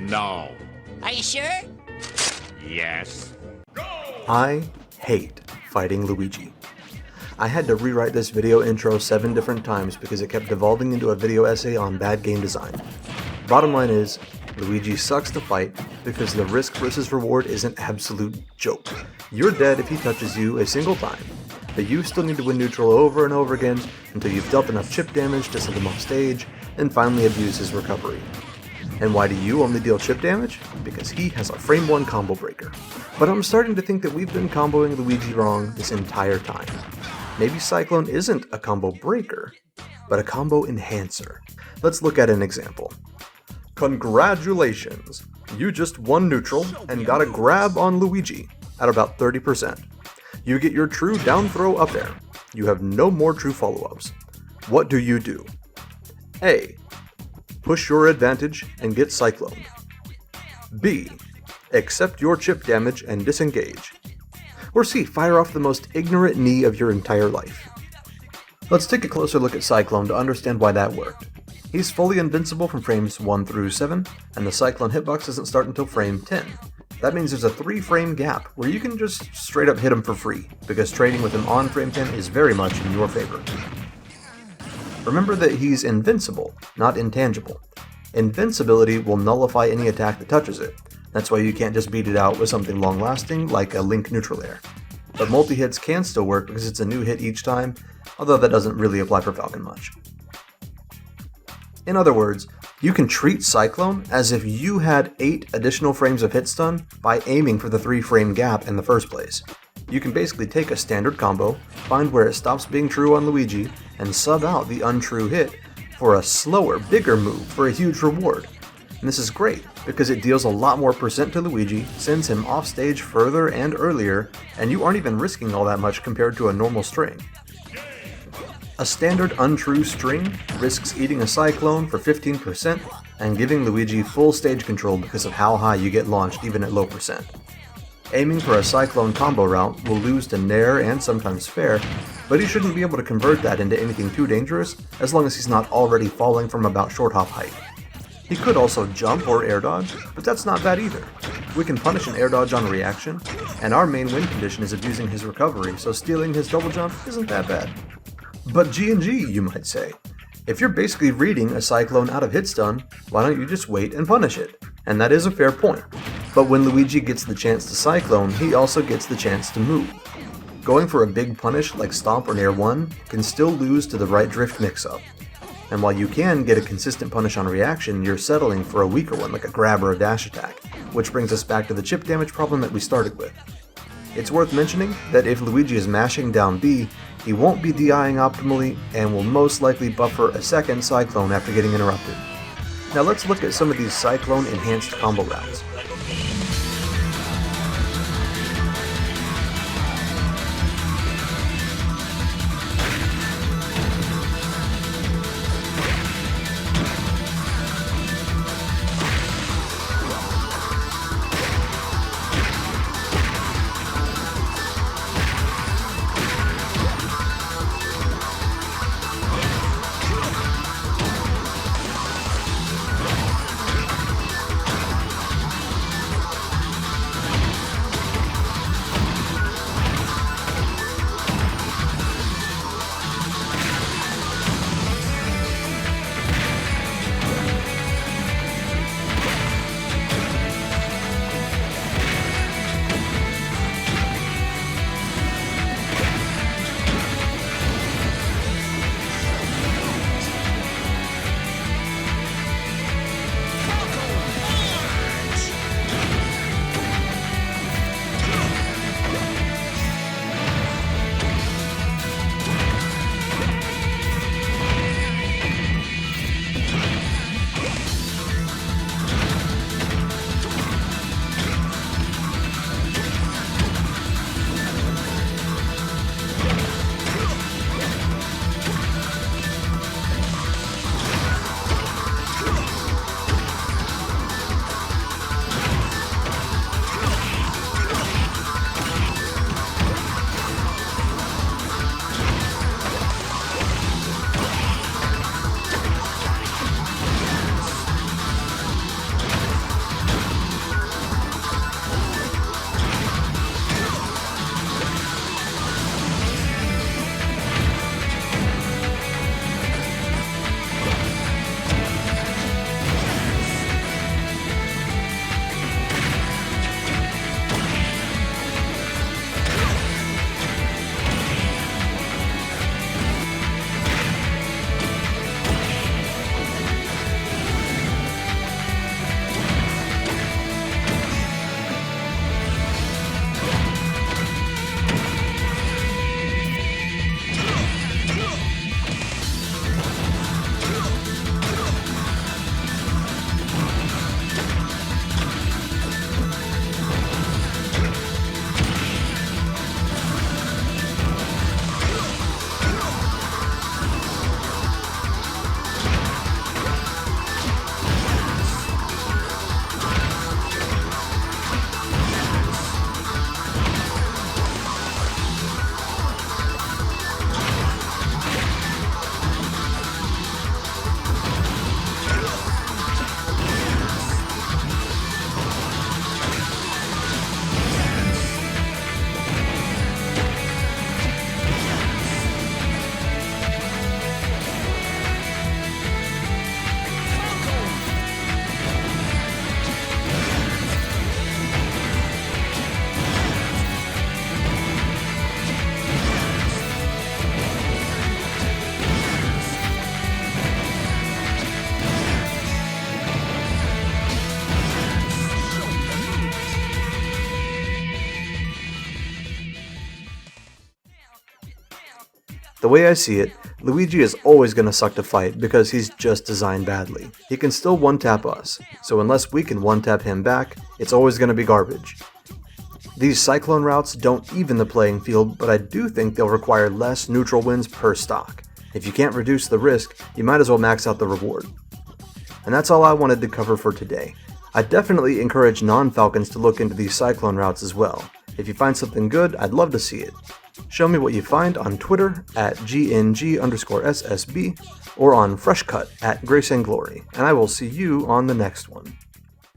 No. Are you sure? Yes. I hate fighting Luigi. I had to rewrite this video intro 7 different times because it kept devolving into a video essay on bad game design. Bottom line is, Luigi sucks to fight because the risk versus reward is an absolute joke. You're dead if he touches you a single time, but you still need to win neutral over and over again until you've dealt enough chip damage to send him off stage, and finally abuse his recovery. And why do you only deal chip damage? Because he has a frame 1 combo breaker. But I'm starting to think that we've been comboing Luigi wrong this entire time. Maybe Cyclone isn't a combo breaker, but a combo enhancer. Let's look at an example. Congratulations! You just won neutral and got a grab on Luigi at about 30%. You get your true down throw up air. You have no more true follow-ups. What do? A. Push your advantage and get cycloned. B. Accept your chip damage and disengage. Or C. Fire off the most ignorant knee of your entire life. Let's take a closer look at Cyclone to understand why that worked. He's fully invincible from frames 1 through 7, and the Cyclone hitbox doesn't start until frame 10. That means there's a 3-frame gap where you can just straight up hit him for free, because trading with him on frame 10 is very much in your favor. Remember that he's invincible, not intangible. Invincibility will nullify any attack that touches it. That's why you can't just beat it out with something long-lasting like a Link neutral air. But multi-hits can still work because it's a new hit each time, although that doesn't really apply for Falcon much. In other words, you can treat Cyclone as if you had 8 additional frames of hit stun by aiming for the 3-frame gap in the first place. You can basically take a standard combo, find where it stops being true on Luigi, and sub out the untrue hit for a slower, bigger move for a huge reward. And this is great, because it deals a lot more percent to Luigi, sends him off stage further and earlier, and you aren't even risking all that much compared to a normal string. A standard untrue string risks eating a Cyclone for 15% and giving Luigi full stage control because of how high you get launched even at low percent. Aiming for a Cyclone Combo route will lose to Nair and sometimes Fair, but he shouldn't be able to convert that into anything too dangerous as long as he's not already falling from about short hop height. He could also jump or air dodge, but that's not bad either. We can punish an air dodge on a reaction, and our main win condition is abusing his recovery, so stealing his double jump isn't that bad. But G&G, you might say. If you're basically reading a Cyclone out of hit stun, why don't you just wait and punish it? And that is a fair point. But when Luigi gets the chance to Cyclone, he also gets the chance to move. Going for a big punish like Stomp or Nair 1 can still lose to the right drift mix-up. And while you can get a consistent punish on reaction, you're settling for a weaker one like a grab or a dash attack, which brings us back to the chip damage problem that we started with. It's worth mentioning that if Luigi is mashing down B, he won't be DIing optimally and will most likely buffer a second Cyclone after getting interrupted. Now let's look at some of these Cyclone enhanced combo routes. The way I see it, Luigi is always going to suck to fight because he's just designed badly. He can still one-tap us, so unless we can one-tap him back, it's always going to be garbage. These Cyclone routes don't even the playing field, but I do think they'll require less neutral wins per stock. If you can't reduce the risk, you might as well max out the reward. And that's all I wanted to cover for today. I definitely encourage non-Falcons to look into these Cyclone routes as well. If you find something good, I'd love to see it. Show me what you find on Twitter at GNG_SSB or on Freshcut at Grace and Glory, and I will see you on the next one.